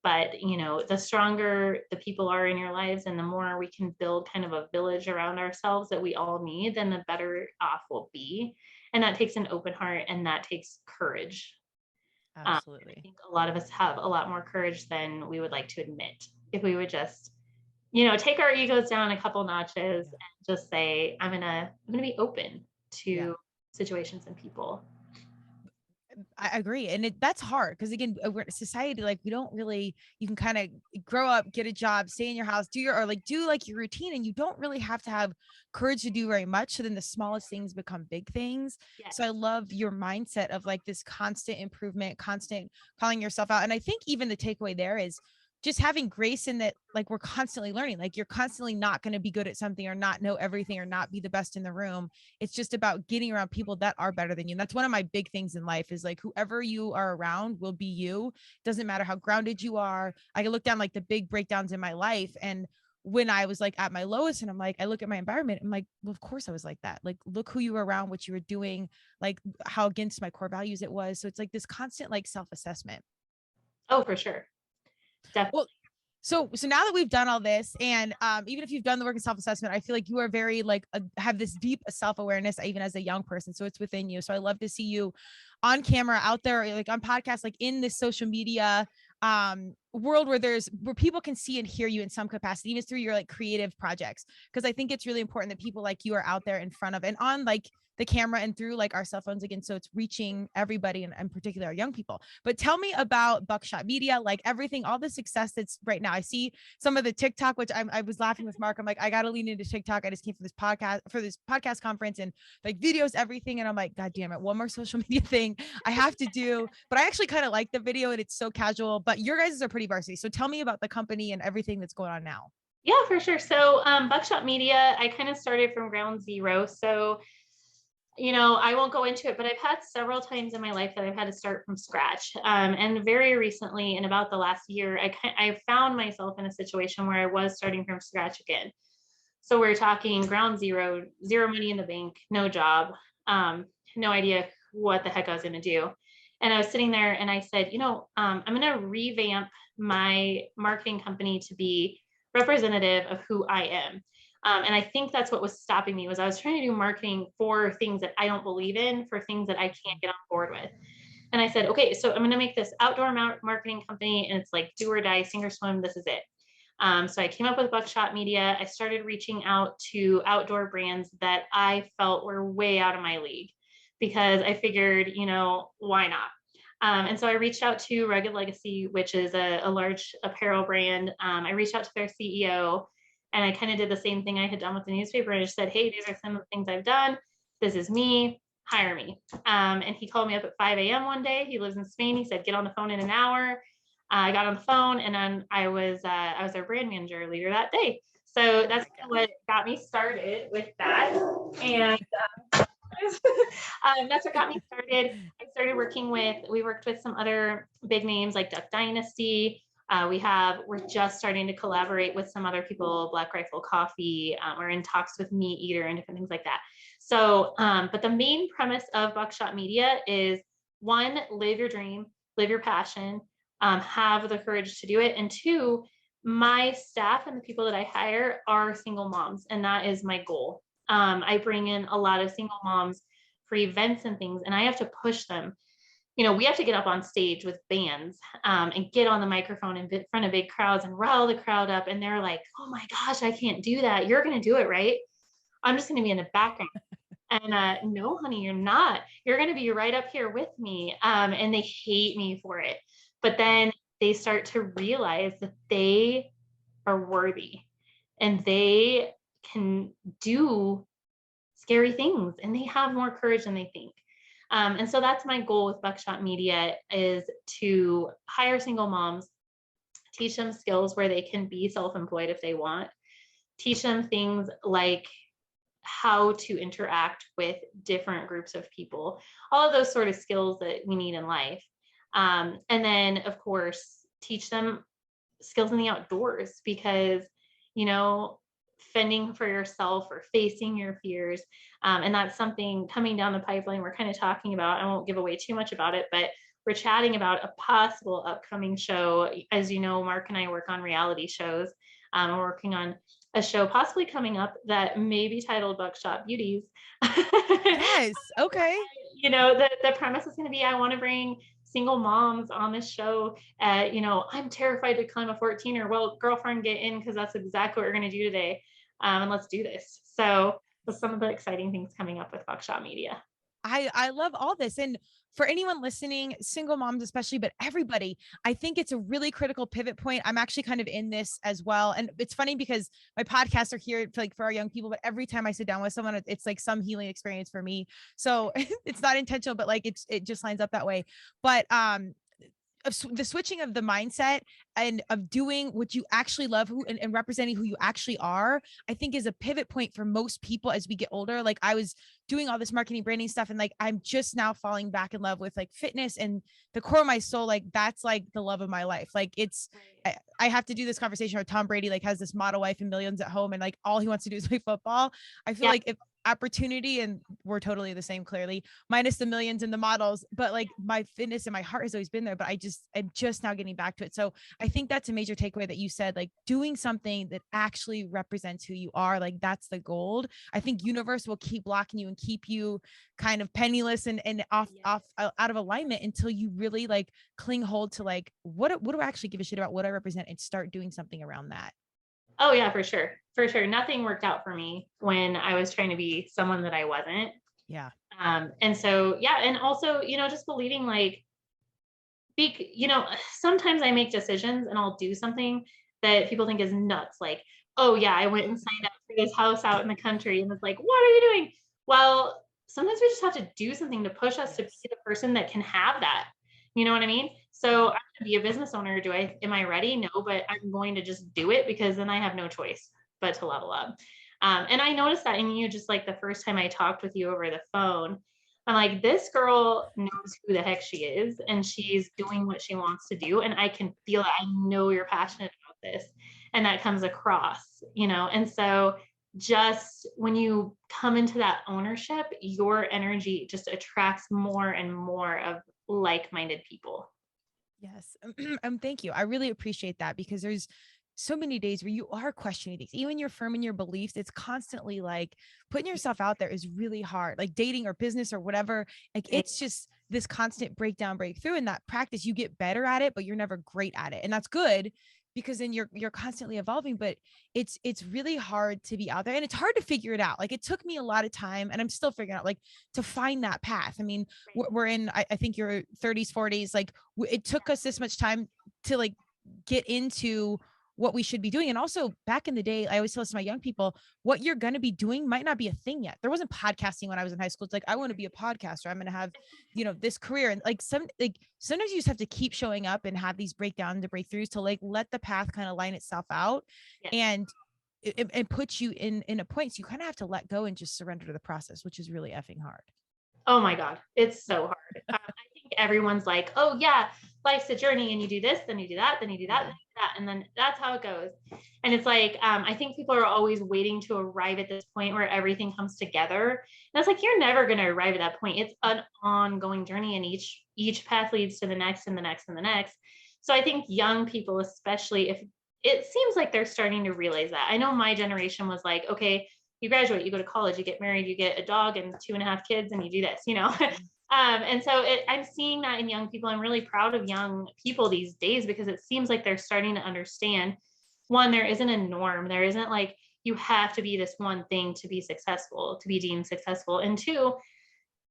But, the stronger the people are in your lives and the more we can build kind of a village around ourselves that we all need, then the better off we'll be. And that takes an open heart and that takes courage. Absolutely. I think a lot of us have a lot more courage than we would like to admit. If we would just take our egos down a couple notches and just say, I'm gonna be open to situations and people. I agree. And that's hard because again, we're in society, like we don't really, you can kind of grow up, get a job, stay in your house, do your routine, and you don't really have to have courage to do very much. So then the smallest things become big things. Yes. So I love your mindset of like this constant improvement, constant calling yourself out. And I think even the takeaway there is just having grace in that, like we're constantly learning, like you're constantly not going to be good at something or not know everything or not be the best in the room. It's just about getting around people that are better than you. And that's one of my big things in life is like, whoever you are around will be you. Doesn't matter how grounded you are. I can look down like the big breakdowns in my life. And when I was like at my lowest and I'm like, I look at my environment, I'm like, well, of course I was like that. Like, look who you were around, what you were doing, like how against my core values it was. So it's like this constant like self-assessment. Oh, for sure. Definitely. Well, so now that we've done all this, and even if you've done the work of self-assessment, I feel like you are very like have this deep self-awareness even as a young person. So it's within you. So I love to see you on camera, out there, like on podcasts, like in this social media world where people can see and hear you in some capacity, even through your like creative projects. Because I think it's really important that people like you are out there in front of and on like the camera and through like our cell phones again. So it's reaching everybody and in particular our young people. But tell me about Buckshot Media, like everything, all the success that's right now. I see some of the TikTok, which I was laughing with Mark. I'm like, I got to lean into TikTok. I just came for this podcast conference and like videos, everything. And I'm like, God damn it. One more social media thing I have to do. But I actually kind of like the video and it's so casual, but your guys are pretty varsity. So tell me about the company and everything that's going on now. Yeah, for sure. So Buckshot Media, I kind of started from ground zero. So I won't go into it, but I've had several times in my life that I've had to start from scratch. And very recently, in about the last year, I found myself in a situation where I was starting from scratch again. So we're talking ground zero, zero money in the bank, no job, no idea what the heck I was going to do. And I was sitting there and I said, I'm going to revamp my marketing company to be representative of who I am. And I think that's what was stopping me was I was trying to do marketing for things that I don't believe in, for things that I can't get on board with. And I said, okay, so I'm going to make this outdoor marketing company and it's like do or die, sink or swim. This is it. So I came up with Buckshot Media. I started reaching out to outdoor brands that I felt were way out of my league because I figured, why not? And so I reached out to Rugged Legacy, which is a large apparel brand. I reached out to their CEO, and I kind of did the same thing I had done with the newspaper. And I just said, hey, these are some of the things I've done. This is me. Hire me. And he called me up at 5 a.m. one day. He lives in Spain. He said, get on the phone in an hour. I got on the phone, and then I was their brand manager later that day. So that's what got me started with that. And that's what got me started. We worked with some other big names like Duck Dynasty. We're just starting to collaborate with some other people, Black Rifle Coffee. We're in talks with Meat Eater and different things like that. So, but the main premise of Buckshot Media is, one, live your dream, live your passion, have the courage to do it. And two, my staff and the people that I hire are single moms, and that is my goal. I bring in a lot of single moms for events and things, and I have to push them. We have to get up on stage with bands and get on the microphone in front of big crowds and rile the crowd up. And they're like, oh my gosh, I can't do that. You're going to do it, right? I'm just going to be in the background. And no, honey, you're not. You're going to be right up here with me. And they hate me for it. But then they start to realize that they are worthy and they can do scary things, and they have more courage than they think. And so that's my goal with Buckshot Media, is to hire single moms, teach them skills where they can be self-employed if they want, teach them things like how to interact with different groups of people, all of those sort of skills that we need in life. And then, of course, teach them skills in the outdoors, because, fending for yourself or facing your fears. And that's something coming down the pipeline we're kind of talking about. I won't give away too much about it, but we're chatting about a possible upcoming show. As you know, Mark and I work on reality shows. We're working on a show possibly coming up that may be titled Buckshot Beauties. Yes. Okay. The premise is going to be, I want to bring single moms on this show. I'm terrified to climb a 14er. Well, girlfriend, get in, because that's exactly what we're going to do today. And let's do this. So that's some of the exciting things coming up with Buckshot Media. I love all this. And for anyone listening, single moms especially, but everybody, I think it's a really critical pivot point. I'm actually kind of in this as well. And it's funny because my podcasts are here for our young people, but every time I sit down with someone, it's like some healing experience for me. So it's not intentional, but it just lines up that way. But the switching of the mindset and of doing what you actually love, and representing who you actually are, I think is a pivot point for most people as we get older. Like, I was doing all this marketing, branding stuff, and I'm just now falling back in love with fitness and the core of my soul. That's the love of my life. I have to do this conversation with Tom Brady, has this model wife and millions at home, and all he wants to do is play football. I feel like if opportunity, and we're totally the same, clearly, minus the millions and the models, but my fitness and my heart has always been there, but I'm just now getting back to it. So I think that's a major takeaway that you said, doing something that actually represents who you are, that's the gold. I think universe will keep blocking you and keep you kind of penniless and off out of alignment until you really cling hold to what do I actually give a shit about, what I represent, and start doing something around that. Oh yeah, for sure. For sure. Nothing worked out for me when I was trying to be someone that I wasn't. Yeah. And so, yeah. And also, just believing sometimes I make decisions and I'll do something that people think is nuts. Oh yeah, I went and signed up for this house out in the country. And it's what are you doing? Well, sometimes we just have to do something to push us to be the person that can have that. You know what I mean? So I'm going to be a business owner. Am I ready? No, but I'm going to just do it, because then I have no choice but to level up. And I noticed that in you, just the first time I talked with you over the phone. I'm this girl knows who the heck she is, and she's doing what she wants to do. And I can feel it. I know you're passionate about this, and that comes across, and so just when you come into that ownership, your energy just attracts more and more of like-minded people. Yes. Thank you. I really appreciate that, because there's so many days where you are questioning things, even you're firm in your beliefs. It's constantly putting yourself out there is really hard, dating or business or whatever. It's just this constant breakdown, breakthrough. In that practice, you get better at it, but you're never great at it. And that's good, because then you're constantly evolving, but it's really hard to be out there, and it's hard to figure it out. Like it took me a lot of time, and I'm still figuring out like to find that path. I mean, we're in, I think your 30s, 40s, like it took us this much time to like get into what we should be doing. And also back in the day, I always tell this to my young people, what you're going to be doing might not be a thing yet. There wasn't podcasting when I was in high school. It's like, I want to be a podcaster. I'm going to have, this career. And like sometimes you just have to keep showing up and have these breakdowns, the breakthroughs to like, let the path kind of line itself out. Yeah. And it puts you in a point. So you kind of have to let go and just surrender to the process, which is really effing hard. Oh my God. It's so hard. I think everyone's like, oh yeah, life's a journey, and you do this, then you do that, then you do that, then you do that. And then that's how it goes. And it's like, I think people are always waiting to arrive at this point where everything comes together. And it's like, you're never going to arrive at that point. It's an ongoing journey, and each path leads to the next and the next and the next. So I think young people, especially, if it seems like they're starting to realize that. I know my generation was like, okay, you graduate, you go to college, you get married, you get a dog and 2.5 kids, and you do this, and so I'm seeing that in young people. I'm really proud of young people these days, because it seems like they're starting to understand, one, there isn't a norm. There isn't like, you have to be this one thing to be successful, to be deemed successful. And two,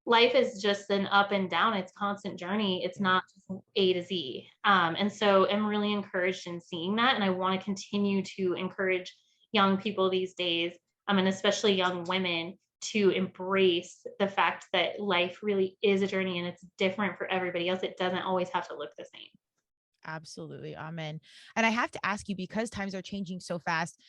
life is just an up and down. It's a constant journey. It's not just A to Z. And so I'm really encouraged in seeing that. And I want to continue to encourage young people these days, and especially young women, to embrace the fact that life really is a journey, and it's different for everybody else. It doesn't always have to look the same. Absolutely. Amen. And I have to ask you, because times are changing so fast,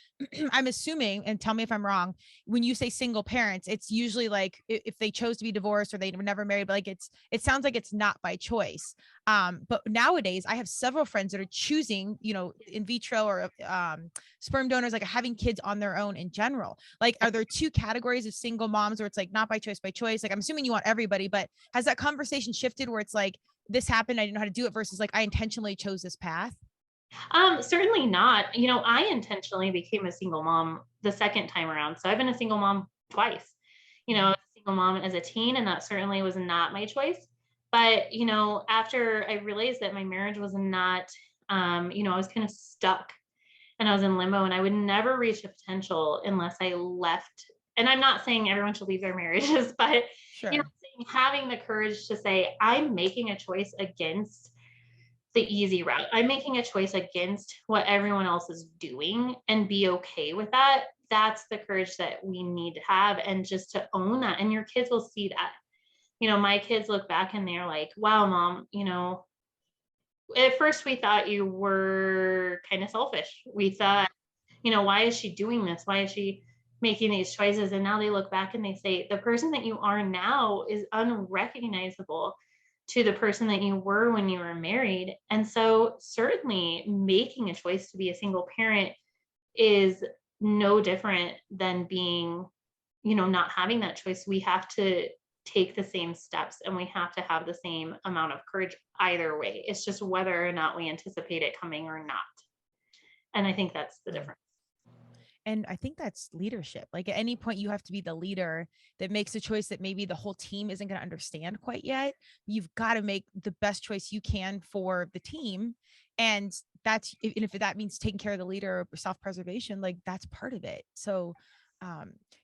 I'm assuming, and tell me if I'm wrong, when you say single parents, it's usually like if they chose to be divorced or they were never married, but like it sounds like it's not by choice. But nowadays I have several friends that are choosing, in vitro or sperm donors, like having kids on their own in general. Like, are there two categories of single moms where it's like not by choice, by choice? Like, I'm assuming you want everybody, but has that conversation shifted where it's like, this happened, I didn't know how to do it, versus like, I intentionally chose this path? Certainly not. I intentionally became a single mom the second time around. So I've been a single mom twice, a single mom as a teen, and that certainly was not my choice. But, after I realized that my marriage was not, I was kind of stuck, and I was in limbo, and I would never reach a potential unless I left. And I'm not saying everyone should leave their marriages, but sure. Having the courage to say, I'm making a choice against the easy route. I'm making a choice against what everyone else is doing, and be okay with that. That's the courage that we need to have, and just to own that. And your kids will see that. My kids look back and they're like, wow, Mom, at first we thought you were kind of selfish. We thought, why is she doing this? Why is she making these choices? And now they look back and they say, the person that you are now is unrecognizable to the person that you were when you were married. And so certainly making a choice to be a single parent is no different than being, not having that choice. We have to take the same steps, and we have to have the same amount of courage either way. It's just whether or not we anticipate it coming or not. And I think that's the difference. And I think that's leadership. Like, at any point you have to be the leader that makes a choice that maybe the whole team isn't going to understand quite yet. You've got to make the best choice you can for the team. And if that means taking care of the leader or self-preservation, like that's part of it. So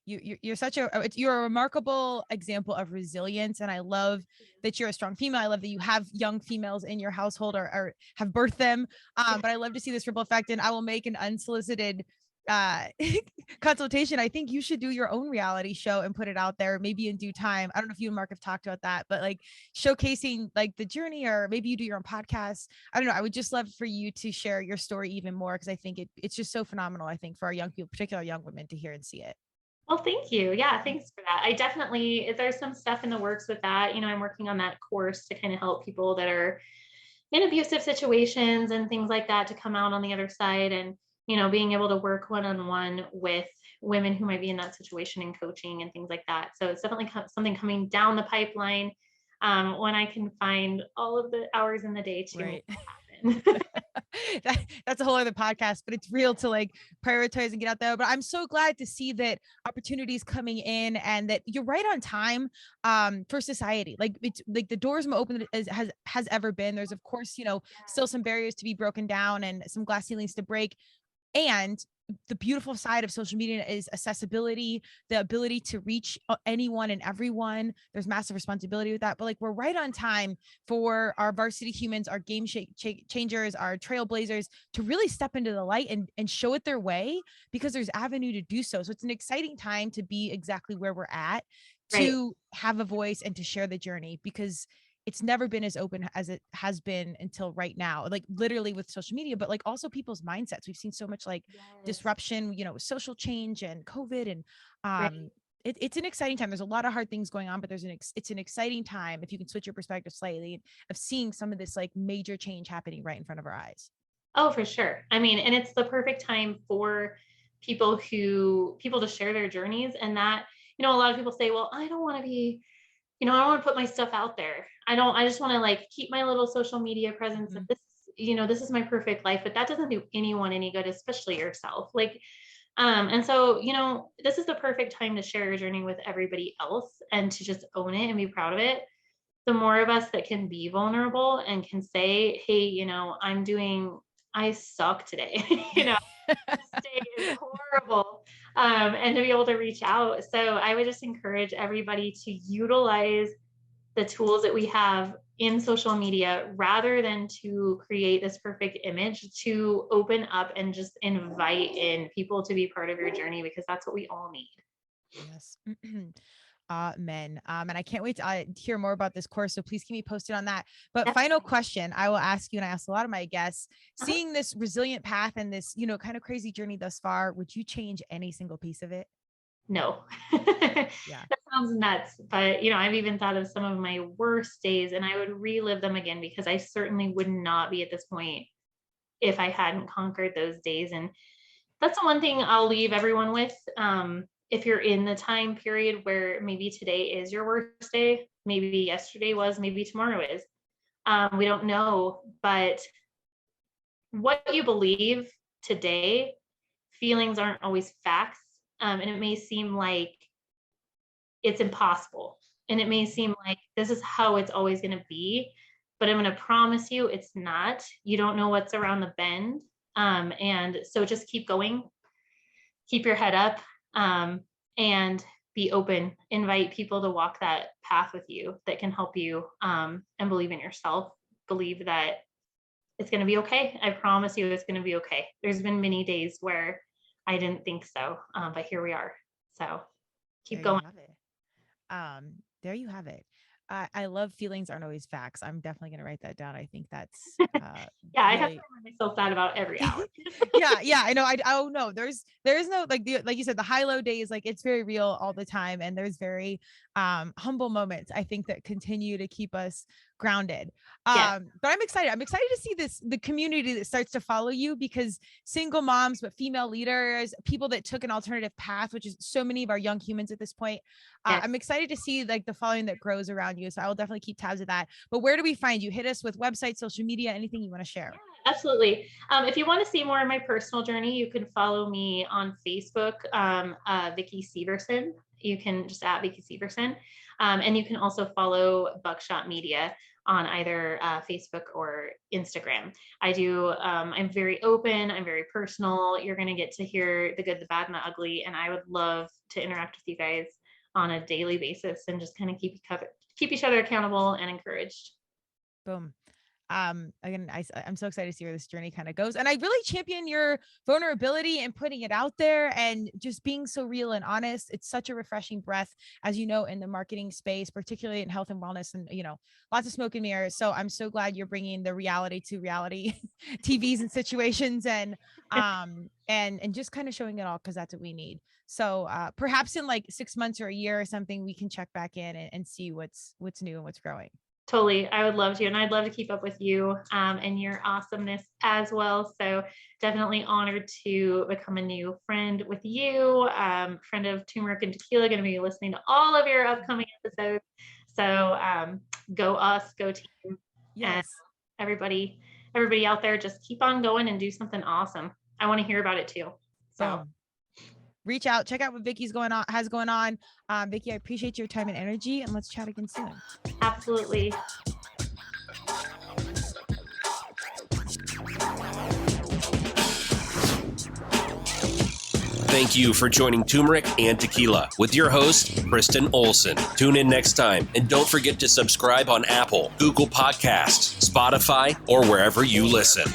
you're a remarkable example of resilience. And I love that you're a strong female. I love that you have young females in your household or have birthed them. But I love to see this ripple effect, and I will make an unsolicited consultation. I think you should do your own reality show and put it out there, maybe in due time. I don't know if you and Mark have talked about that, but like showcasing like the journey, or maybe you do your own podcast. I don't know. I would just love for you to share your story even more, because I think it's just so phenomenal, I think, for our young people, particularly young women, to hear and see it. Well, thank you. Yeah, thanks for that. There's some stuff in the works with that. I'm working on that course to kind of help people that are in abusive situations and things like that to come out on the other side, and being able to work one-on-one with women who might be in that situation, and coaching and things like that. So it's definitely something coming down the pipeline when I can find all of the hours in the day to right. in. That's a whole other podcast, but it's real to like prioritize and get out there. But I'm so glad to see that opportunities coming in and that you're right on time for society. Like it's like the doors more open as has ever been. There's of course, still some barriers to be broken down and some glass ceilings to break. And the beautiful side of social media is accessibility, the ability to reach anyone and everyone. There's massive responsibility with that, but like we're right on time for our varsity humans, our game changers, our trailblazers to really step into the light and show it their way, because there's avenue to do so. So it's an exciting time to be exactly where we're at, to have a voice and to share the journey, because it's never been as open as it has been until right now, like literally with social media, but like also people's mindsets. We've seen so much like disruption, social change and COVID. And it's an exciting time. There's a lot of hard things going on, but it's an exciting time if you can switch your perspective slightly of seeing some of this like major change happening right in front of our eyes. Oh, for sure. I mean, and it's the perfect time for people to share their journeys, and that, a lot of people say, well, I don't want to be, I don't want to put my stuff out there. I just want to like keep my little social media presence. Mm-hmm. And this is my perfect life, but that doesn't do anyone any good, especially yourself. Like, and so, this is the perfect time to share your journey with everybody else and to just own it and be proud of it. The more of us that can be vulnerable and can say, hey, I suck today, this day is horrible. And to be able to reach out. So I would just encourage everybody to utilize the tools that we have in social media rather than to create this perfect image, to open up and just invite in people to be part of your journey, because that's what we all need. Yes. Men. And I can't wait to hear more about this course. So please keep me posted on that. But final question I will ask you, and I ask a lot of my guests, seeing this resilient path and this, kind of crazy journey thus far, would you change any single piece of it? No. Yeah. That sounds nuts. But, I've even thought of some of my worst days and I would relive them again, because I certainly would not be at this point if I hadn't conquered those days. And that's the one thing I'll leave everyone with. If you're in the time period where maybe today is your worst day, maybe yesterday was, maybe tomorrow is, we don't know, but what you believe today, feelings aren't always facts. And it may seem like it's impossible, and it may seem like this is how it's always going to be, but I'm going to promise you it's not. You don't know what's around the bend. And so just keep going, keep your head up, and be open, invite people to walk that path with you that can help you, and believe in yourself, believe that it's going to be okay. I promise you it's going to be okay. There's been many days where I didn't think so, but here we are. So keep going. There you have it. I love feelings aren't always facts. I'm definitely going to write that down. I think that's I have to remind myself that about every hour. yeah, I know. Oh no, there's no like you said, the high low days, like it's very real all the time, and there's very humble moments, I think, that continue to keep us grounded. But I'm excited to see the community that starts to follow you, because single moms, but female leaders, people that took an alternative path, which is so many of our young humans at this point. I'm excited to see like the following that grows around you. So I will definitely keep tabs of that. But where do we find you? Hit us with website, social media, anything you want to share. Yeah, absolutely. If you want to see more of my personal journey, you can follow me on Facebook, Vicki Severson. You can just at Vicki Severson. And you can also follow Buckshot Media on either Facebook or Instagram. I'm very open. I'm very personal. You're going to get to hear the good, the bad, and the ugly. And I would love to interact with you guys on a daily basis and just kind of keep each other accountable and encouraged. Boom. Again, I'm so excited to see where this journey kind of goes. And I really champion your vulnerability and putting it out there and just being so real and honest. It's such a refreshing breath, as you know, in the marketing space, particularly in health and wellness, and, lots of smoke and mirrors. So I'm so glad you're bringing the reality to reality TVs and situations, and just kind of showing it all, because that's what we need. So perhaps in like 6 months or a year or something, we can check back in and see what's new and what's growing. Totally. I would love to. And I'd love to keep up with you and your awesomeness as well. So definitely honored to become a new friend with you. Friend of Turmeric and Tequila, going to be listening to all of your upcoming episodes. So go us, go team. Yes. And everybody everybody out there, just keep on going and do something awesome. I want to hear about it too. So reach out, check out what Vicky's has going on. Vicki, I appreciate your time and energy, and let's chat again soon. Absolutely. Thank you for joining Turmeric and Tequila with your host, Kristen Olson. Tune in next time, and don't forget to subscribe on Apple, Google Podcasts, Spotify, or wherever you listen.